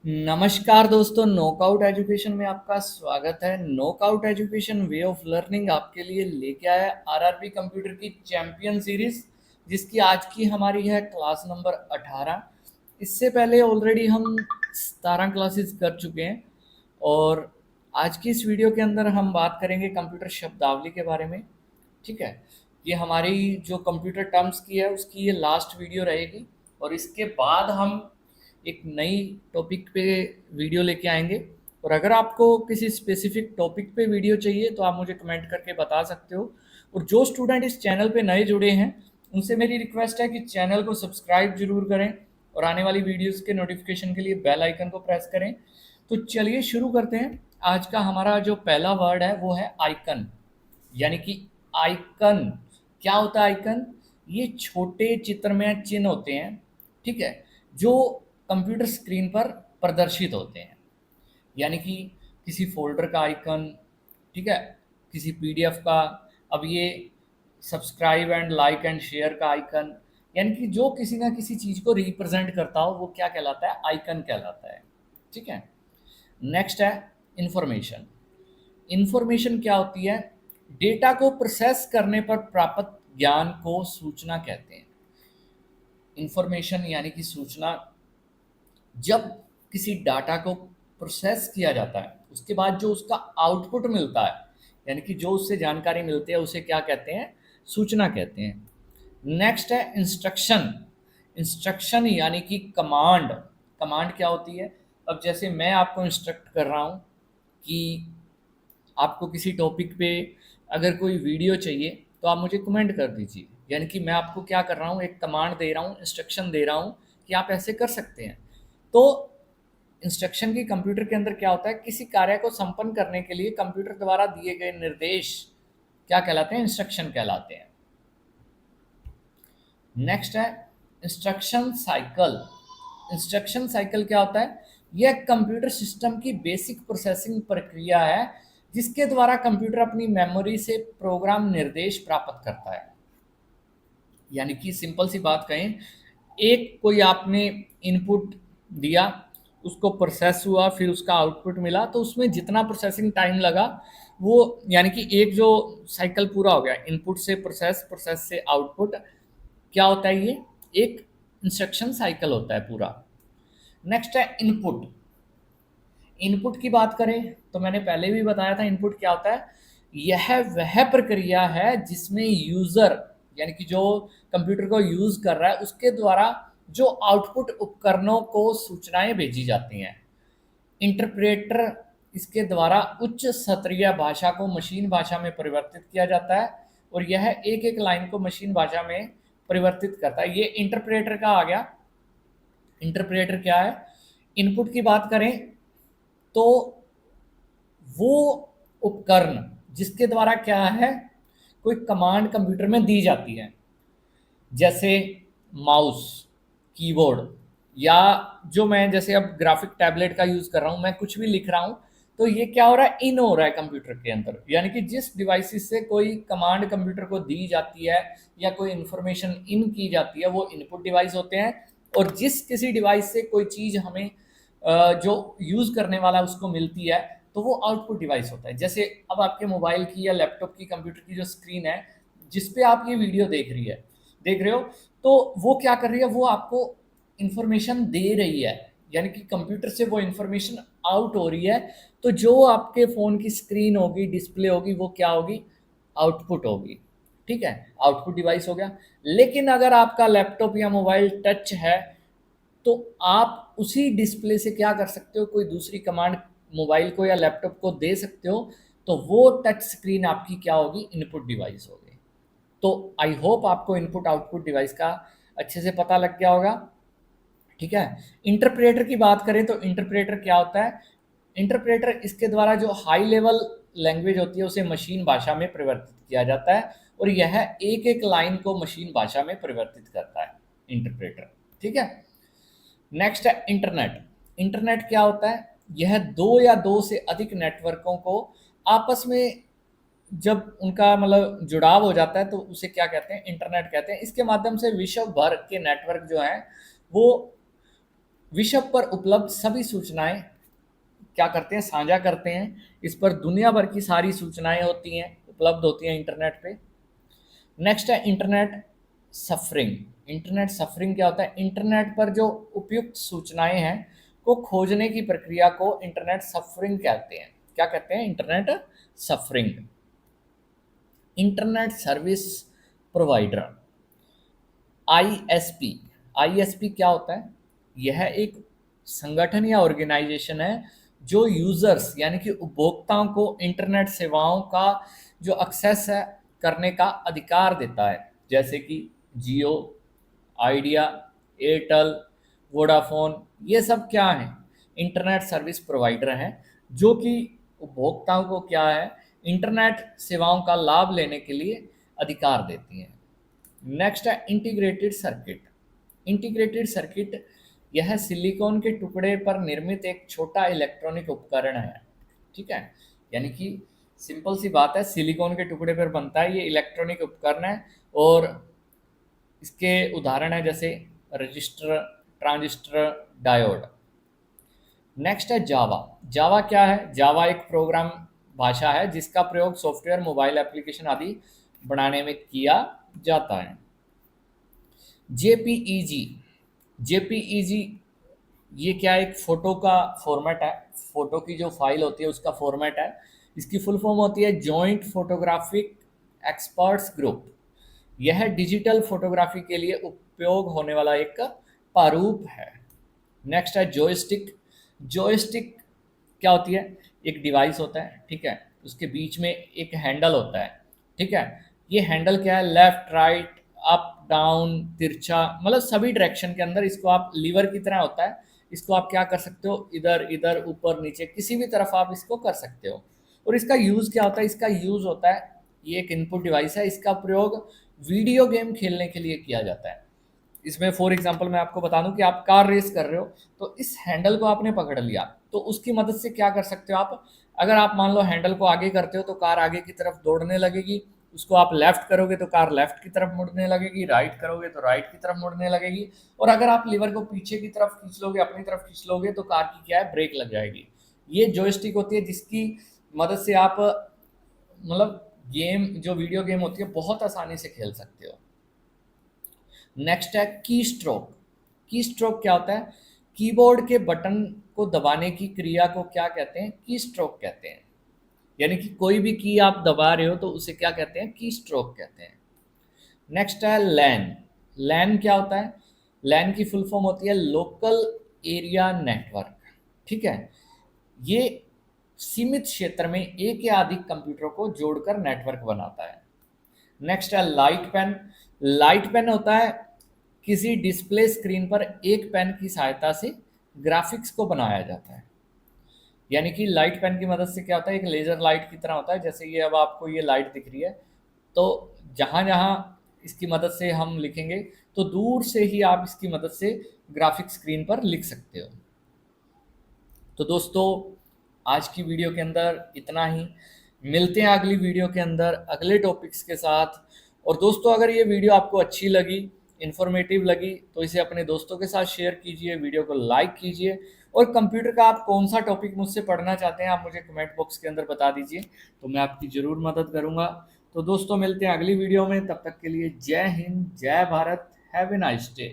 नमस्कार दोस्तों, knockout education में आपका स्वागत है। Knockout education way of learning आपके लिए लेके आया है आरआरबी कंप्यूटर की चैंपियन सीरीज, जिसकी आज की हमारी है क्लास नंबर 18। इससे पहले ऑलरेडी हम 17 क्लासेस कर चुके हैं और आज की इस वीडियो के अंदर हम बात करेंगे कंप्यूटर शब्दावली के बारे में। ठीक है, ये हमारी जो कंप्यूटर टर्म्स की है उसकी ये लास्ट वीडियो रहेगी और इसके बाद हम एक नई टॉपिक पे वीडियो लेके आएंगे। और अगर आपको किसी स्पेसिफिक टॉपिक पे वीडियो चाहिए तो आप मुझे कमेंट करके बता सकते हो। और जो स्टूडेंट इस चैनल पे नए जुड़े हैं उनसे मेरी रिक्वेस्ट है कि चैनल को सब्सक्राइब जरूर करें और आने वाली वीडियोस के नोटिफिकेशन के लिए बेल आइकन को प्रेस करें। तो चलिए शुरू करते हैं। आज का हमारा जो पहला वर्ड है वो है आइकन, यानी कि आइकन। क्या होता है आइकन? ये छोटे चित्र में चिन्ह होते हैं, ठीक है, जो कंप्यूटर स्क्रीन पर प्रदर्शित होते हैं। यानी कि किसी फोल्डर का आइकन, ठीक है, किसी पीडीएफ का। अब ये subscribe and like and share का आइकन, यानी कि जो किसी ना किसी चीज़ को रिप्रेजेंट करता हो वो क्या कहलाता है? आइकन कहलाता है। ठीक है। नेक्स्ट है इंफॉर्मेशन। इंफॉर्मेशन क्या होती है? डेटा को प्रोसेस करने पर प्राप्त ज्ञान को सूचना कहते हैं। इंफॉर्मेशन यानी कि सूचना। जब किसी डाटा को प्रोसेस किया जाता है उसके बाद जो उसका आउटपुट मिलता है, यानी कि जो उससे जानकारी मिलती है, उसे क्या कहते हैं? सूचना कहते हैं। नेक्स्ट है इंस्ट्रक्शन। इंस्ट्रक्शन यानी कि कमांड। कमांड क्या होती है? अब जैसे मैं आपको इंस्ट्रक्ट कर रहा हूँ कि आपको किसी टॉपिक पे अगर कोई वीडियो चाहिए तो आप मुझे कमेंट कर दीजिए। यानी कि मैं आपको क्या कर रहा हूँ, एक कमांड दे रहा हूँ, इंस्ट्रक्शन दे रहा हूँ कि आप ऐसे कर सकते हैं। तो इंस्ट्रक्शन की कंप्यूटर के अंदर क्या होता है? किसी कार्य को संपन्न करने के लिए कंप्यूटर द्वारा दिए गए निर्देश क्या कहलाते हैं? इंस्ट्रक्शन कहलाते हैं। नेक्स्ट है इंस्ट्रक्शन साइकिल। इंस्ट्रक्शन साइकिल क्या होता है? यह कंप्यूटर सिस्टम की बेसिक प्रोसेसिंग प्रक्रिया है जिसके द्वारा कंप्यूटर अपनी मेमोरी से प्रोग्राम निर्देश प्राप्त करता है। यानी कि सिंपल सी बात कहें, एक कोई आपने इनपुट दिया, उसको प्रोसेस हुआ, फिर उसका आउटपुट मिला, तो उसमें जितना प्रोसेसिंग टाइम लगा वो, यानी कि एक जो साइकिल पूरा हो गया, इनपुट से प्रोसेस, प्रोसेस से आउटपुट, क्या होता है? ये एक इंस्ट्रक्शन साइकिल होता है पूरा। नेक्स्ट है इनपुट। इनपुट की बात करें तो मैंने पहले भी बताया था इनपुट क्या होता है। यह वह प्रक्रिया है जिसमें यूजर, यानी कि जो कंप्यूटर को यूज कर रहा है, उसके द्वारा जो आउटपुट उपकरणों को सूचनाएं भेजी जाती हैं। इंटरप्रेटर, इसके द्वारा उच्च स्तरीय भाषा को मशीन भाषा में परिवर्तित किया जाता है और यह एक एक लाइन को मशीन भाषा में परिवर्तित करता है। ये इंटरप्रेटर का आ गया। इंटरप्रेटर क्या है? इनपुट की बात करें तो वो उपकरण जिसके द्वारा क्या है, कोई कमांड कंप्यूटर में दी जाती है, जैसे माउस, कीबोर्ड, या जो मैं जैसे अब ग्राफिक टैबलेट का यूज़ कर रहा हूँ, मैं कुछ भी लिख रहा हूँ तो ये क्या हो रहा है? इन हो रहा है कंप्यूटर के अंदर। यानी कि जिस डिवाइसेस से कोई कमांड कंप्यूटर को दी जाती है या कोई इंफॉर्मेशन इन की जाती है वो इनपुट डिवाइस होते हैं। और जिस किसी डिवाइस से कोई चीज़ हमें जो यूज़ करने वाला उसको मिलती है तो वो आउटपुट डिवाइस होता है। जैसे अब आपके मोबाइल की या लैपटॉप की, कंप्यूटर की जो स्क्रीन है जिस पे आप ये वीडियो देख रहे हो, तो वो क्या कर रही है? वो आपको इंफॉर्मेशन दे रही है, यानी कि कंप्यूटर से वो इंफॉर्मेशन आउट हो रही है। तो जो आपके फ़ोन की स्क्रीन होगी, डिस्प्ले होगी, वो क्या होगी? आउटपुट होगी। ठीक है, आउटपुट डिवाइस हो गया। लेकिन अगर आपका लैपटॉप या मोबाइल टच है तो आप उसी डिस्प्ले से क्या कर सकते हो? कोई दूसरी कमांड मोबाइल को या लैपटॉप को दे सकते हो, तो वो टच स्क्रीन आपकी क्या होगी? इनपुट डिवाइस होगी। तो आई होप आपको इनपुट आउटपुट डिवाइस का अच्छे से पता लग गया होगा। ठीक है। इंटरप्रेटर की बात करें तो इंटरप्रेटर क्या होता है? इंटरप्रेटर, इसके द्वारा जो हाई लेवल लैंग्वेज होती है उसे मशीन भाषा में परिवर्तित किया जाता है और यह एक एक लाइन को मशीन भाषा में परिवर्तित करता है इंटरप्रेटर। ठीक है। नेक्स्ट है इंटरनेट। इंटरनेट क्या होता है? यह दो या दो से अधिक नेटवर्कों को आपस में जब उनका मतलब जुड़ाव हो जाता है तो उसे क्या कहते हैं? इंटरनेट कहते हैं। इसके माध्यम से विश्व भर के नेटवर्क जो हैं वो विश्व पर उपलब्ध सभी सूचनाएं क्या करते हैं, साझा करते हैं। इस पर दुनिया भर की सारी सूचनाएं होती हैं, उपलब्ध होती हैं इंटरनेट पे। नेक्स्ट है इंटरनेट सफरिंग। इंटरनेट सफरिंग क्या होता है? इंटरनेट पर जो उपयुक्त सूचनाएं हैं को खोजने की प्रक्रिया को इंटरनेट सफरिंग कहते हैं। क्या कहते हैं? Internet suffering. Internet service provider, ISP. ISP क्या होता है? यह एक संगठन या ऑर्गेनाइजेशन है जो यूजर्स यानी कि उपभोक्ताओं को इंटरनेट सेवाओं का जो एक्सेस है करने का अधिकार देता है, जैसे कि जियो, आइडिया, एयरटेल, वोडाफोन। ये सब क्या है? इंटरनेट सर्विस प्रोवाइडर हैं जो कि उपभोक्ताओं को क्या है, इंटरनेट सेवाओं का लाभ लेने के लिए अधिकार देती हैं। नेक्स्ट है इंटीग्रेटेड सर्किट। इंटीग्रेटेड सर्किट यह सिलिकॉन के टुकड़े पर निर्मित एक छोटा इलेक्ट्रॉनिक उपकरण है। ठीक है, यानी कि सिंपल सी बात है, सिलिकॉन के टुकड़े पर बनता है ये इलेक्ट्रॉनिक उपकरण है। और इसके उदाहरण है जैसे रजिस्टर, ट्रांजिस्टर, डायोड। नेक्स्ट है जावा। जावा क्या है? जावा एक प्रोग्राम भाषा है जिसका प्रयोग सॉफ्टवेयर, मोबाइल एप्लीकेशन आदि बनाने में किया जाता है। जेपीईजी। जेपीईजी ये क्या है? एक फ़ोटो का फॉर्मेट है, फ़ोटो की जो फाइल होती है उसका फॉर्मेट है। इसकी फुल फॉर्म होती है जॉइंट फोटोग्राफिक एक्सपर्ट्स ग्रुप। यह डिजिटल फोटोग्राफी के लिए उपयोग होने वाला एक प्रारूप है। नेक्स्ट है जॉयस्टिक। जॉयस्टिक क्या होती है? एक डिवाइस होता है, ठीक है, उसके बीच में एक हैंडल होता है। ठीक है, ये हैंडल क्या है? लेफ्ट, राइट, अप, डाउन, तिरछा, मतलब सभी डायरेक्शन के अंदर इसको आप लीवर की तरह होता है। इसको आप क्या कर सकते हो? इधर इधर, ऊपर नीचे, किसी भी तरफ आप इसको कर सकते हो। और इसका यूज़ क्या होता है? इसका यूज़ होता है, ये एक इनपुट डिवाइस है, इसका प्रयोग वीडियो गेम खेलने के लिए किया जाता है। इसमें फॉर एग्जांपल मैं आपको बता दूं कि आप कार रेस कर रहे हो, तो इस हैंडल को आपने पकड़ लिया, तो उसकी मदद से क्या कर सकते हो आप? अगर आप मान लो हैंडल को आगे करते हो तो कार आगे की तरफ दौड़ने लगेगी। उसको आप लेफ्ट करोगे तो कार लेफ्ट की तरफ मुड़ने लगेगी, राइट करोगे तो राइट की तरफ मुड़ने लगेगी। और अगर आप लीवर को पीछे की तरफ खींच लोगे, अपनी तरफ खींच लोगे, तो कार की क्या है? ब्रेक लग जाएगी। ये जॉयस्टिक होती है जिसकी मदद से आप मतलब गेम, जो वीडियो गेम होती है, बहुत आसानी से खेल सकते हो। नेक्स्ट है की स्ट्रोक। की स्ट्रोक क्या होता है? कीबोर्ड के बटन को दबाने की क्रिया को क्या कहते हैं? की स्ट्रोक कहते हैं। यानी कि कोई भी की आप दबा रहे हो तो उसे क्या कहते हैं? की स्ट्रोक कहते हैं। नेक्स्ट है लैन। लैन क्या होता है? लैन की फुल फॉर्म होती है लोकल एरिया नेटवर्क। ठीक है, ये सीमित क्षेत्र में एक या अधिक कंप्यूटरों को जोड़कर नेटवर्क बनाता है। नेक्स्ट है लाइट पेन। लाइट पेन होता है किसी डिस्प्ले स्क्रीन पर एक पेन की सहायता से ग्राफिक्स को बनाया जाता है। यानी कि लाइट पेन की मदद से क्या होता है? एक लेजर लाइट की तरह होता है, जैसे ये अब आपको ये लाइट दिख रही है, तो जहाँ जहाँ इसकी मदद से हम लिखेंगे तो दूर से ही आप इसकी मदद से ग्राफिक स्क्रीन पर लिख सकते हो। तो दोस्तों, आज की वीडियो के अंदर इतना ही। मिलते हैं अगली वीडियो के अंदर अगले टॉपिक्स के साथ। और दोस्तों, अगर ये वीडियो आपको अच्छी लगी, इन्फॉर्मेटिव लगी, तो इसे अपने दोस्तों के साथ शेयर कीजिए, वीडियो को लाइक कीजिए। और कंप्यूटर का आप कौन सा टॉपिक मुझसे पढ़ना चाहते हैं, आप मुझे कमेंट बॉक्स के अंदर बता दीजिए, तो मैं आपकी ज़रूर मदद करूँगा। तो दोस्तों, मिलते हैं अगली वीडियो में, तब तक के लिए जय हिंद, जय Bharat, have a nice day.